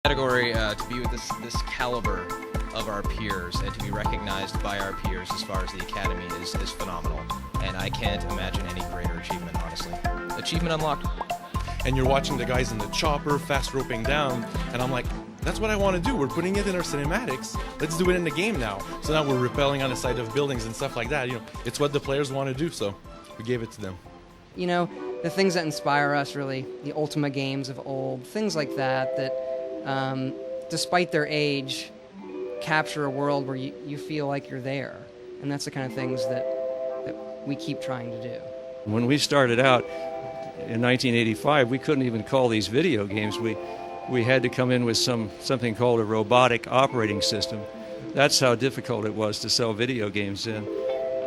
Category to be with this caliber of our peers and to be recognized by our peers as far as the Academy is phenomenal. And I can't imagine any greater achievement, honestly. Achievement unlocked. And you're watching the guys in the chopper fast roping down, and I'm like, that's what I want to do. We're putting it in our cinematics. Let's do it in the game now. So now we're rappelling on the side of buildings and stuff like that. It's what the players want to do, so we gave it to them. The things that inspire us, really, the Ultima games of old, things like that, despite their age, capture a world where you feel like you're there. And that's the kind of things that we keep trying to do. When we started out in 1985, we couldn't even call these video games. We had to come in with something called a robotic operating system. That's how difficult it was to sell video games in.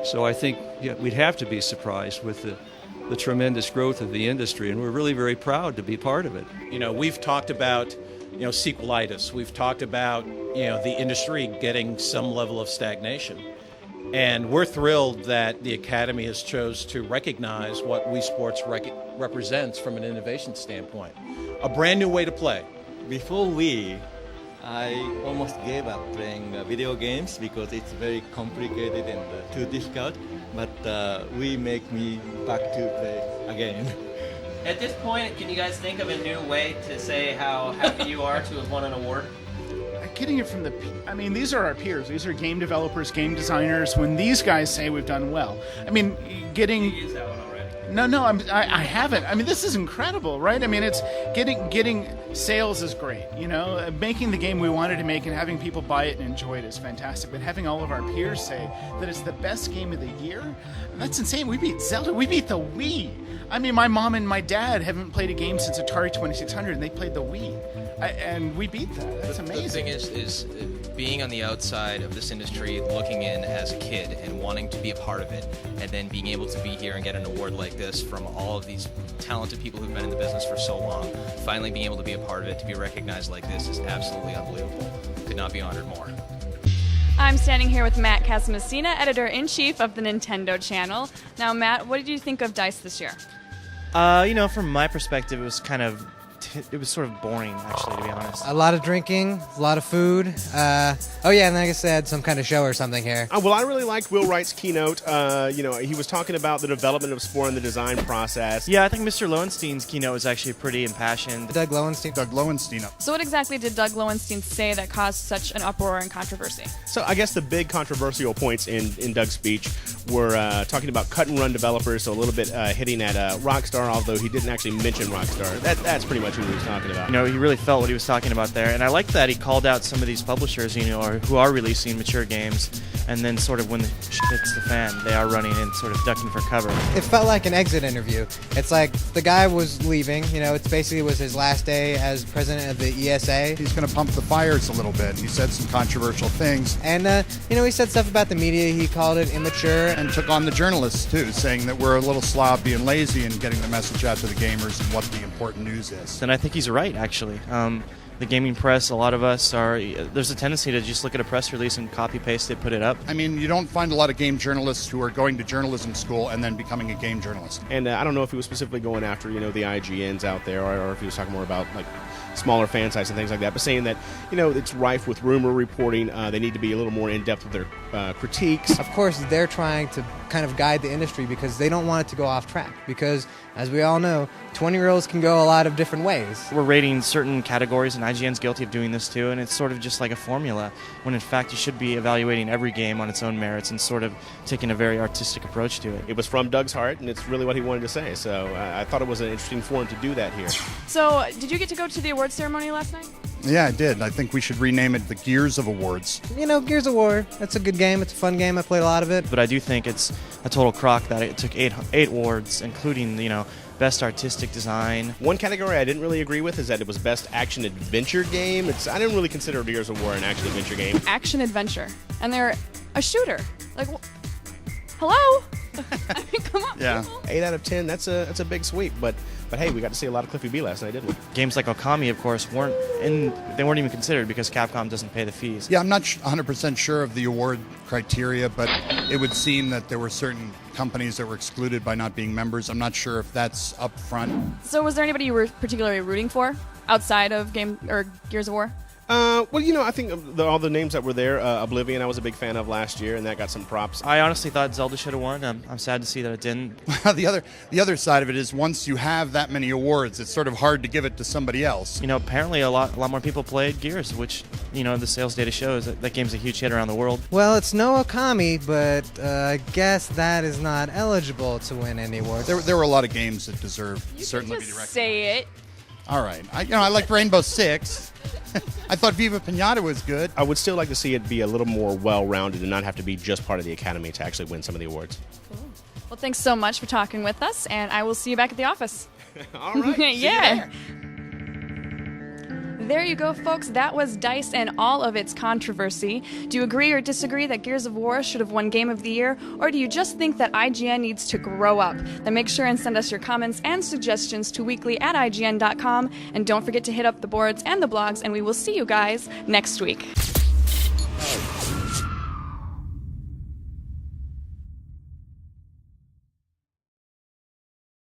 So I think we'd have to be surprised with the tremendous growth of the industry, and we're really very proud to be part of it. We've talked about sequelitis. We've talked about the industry getting some level of stagnation. And we're thrilled that the Academy has chose to recognize what Wii Sports represents from an innovation standpoint. A brand new way to play. Before Wii, I almost gave up playing video games because it's very complicated and too difficult. But Wii make me back to play again. At this point, can you guys think of a new way to say how happy you are to have won an award? Getting it from these are our peers. These are game developers, game designers. When these guys say we've done well, getting. You used that one already. No, I haven't. This is incredible, right? It's getting sales is great. Making the game we wanted to make and having people buy it and enjoy it is fantastic. But having all of our peers say that it's the best game of the year, that's insane. We beat Zelda. We beat the Wii. My mom and my dad haven't played a game since Atari 2600, and they played the Wii. And we beat that. That's amazing. The thing is being on the outside of this industry, looking in as a kid and wanting to be a part of it, and then being able to be here and get an award like this from all of these talented people who've been in the business for so long, finally being able to be a part of it, to be recognized like this is absolutely unbelievable. Could not be honored more. I'm standing here with Matt Casamassina, editor-in-chief of the Nintendo Channel. Now, Matt, what did you think of DICE this year? From my perspective, it was it was sort of boring, actually, to be honest. A lot of drinking, a lot of food. And I guess they had some kind of show or something here. Well, I really liked Will Wright's keynote. He was talking about the development of Spore and the design process. Yeah, I think Mr. Lowenstein's keynote was actually pretty impassioned. Doug Lowenstein. So what exactly did Doug Lowenstein say that caused such an uproar and controversy? So I guess the big controversial points in Doug's speech were talking about cut-and-run developers, so a little bit hitting at Rockstar, although he didn't actually mention Rockstar. That's pretty much who he was talking about. He really felt what he was talking about there, and I liked that he called out some of these publishers, who are releasing mature games, and then sort of when the shit hits the fan, they are running and sort of ducking for cover. It felt like an exit interview. It's like the guy was leaving, it basically was his last day as president of the ESA. He's going to pump the fires a little bit. He said some controversial things. And, he said stuff about the media. He called it immature. And took on the journalists, too, saying that we're a little sloppy and lazy in getting the message out to the gamers and what the important news is. And I think he's right, actually. The gaming press, a lot of us there's a tendency to just look at a press release and copy-paste it, put it up. You don't find a lot of game journalists who are going to journalism school and then becoming a game journalist. And I don't know if he was specifically going after, the IGNs out there, or if he was talking more about, smaller fan sites and things like that, but saying that, it's rife with rumor reporting. They need to be a little more in-depth with their critiques. Of course, they're trying to kind of guide the industry because they don't want it to go off track. Because, as we all know, 20-year-olds can go a lot of different ways. We're rating certain categories, and IGN's guilty of doing this too, and it's sort of just like a formula, when in fact you should be evaluating every game on its own merits and sort of taking a very artistic approach to it. It was from Doug's heart, and it's really what he wanted to say, so I thought it was an interesting forum to do that here. So, did you get to go to the awards ceremony last night? Yeah, I did. I think we should rename it the Gears of Awards. Gears of War, that's a good game. It's a fun game. I played a lot of it. But I do think it's a total crock that it took eight awards, including, Best Artistic Design. One category I didn't really agree with is that it was Best Action Adventure Game. I didn't really consider Gears of War an action adventure game. Action adventure. And they're a shooter. Hello? Come on, yeah. people. 8 out of 10, that's a big sweep, but hey, we got to see a lot of Cliffy B last night, didn't we? Games like Okami, of course, weren't even considered because Capcom doesn't pay the fees. Yeah, I'm not 100% sure of the award criteria, but it would seem that there were certain companies that were excluded by not being members. I'm not sure if that's up front. So was there anybody you were particularly rooting for? outside of Gears of War? Well, you know, I think all the names that were there, Oblivion, I was a big fan of last year, and that got some props. I honestly thought Zelda should have won. I'm sad to see that it didn't. the other side of it is once you have that many awards, it's sort of hard to give it to somebody else. You know, apparently a lot more people played Gears, which, you know, the sales data shows that game's a huge hit around the world. Well, it's no Okami, but I guess that is not eligible to win any awards. There were a lot of games that deserve certainly to be recognized. Say it. All right. I liked Rainbow Six. I thought Viva Pinata was good. I would still like to see it be a little more well-rounded and not have to be just part of the Academy to actually win some of the awards. Well, thanks so much for talking with us, and I will see you back at the office. All right. Yeah. There you go, folks. That was DICE and all of its controversy. Do you agree or disagree that Gears of War should have won Game of the Year? Or do you just think that IGN needs to grow up? Then make sure and send us your comments and suggestions to weekly@ign.com. And don't forget to hit up the boards and the blogs, and we will see you guys next week.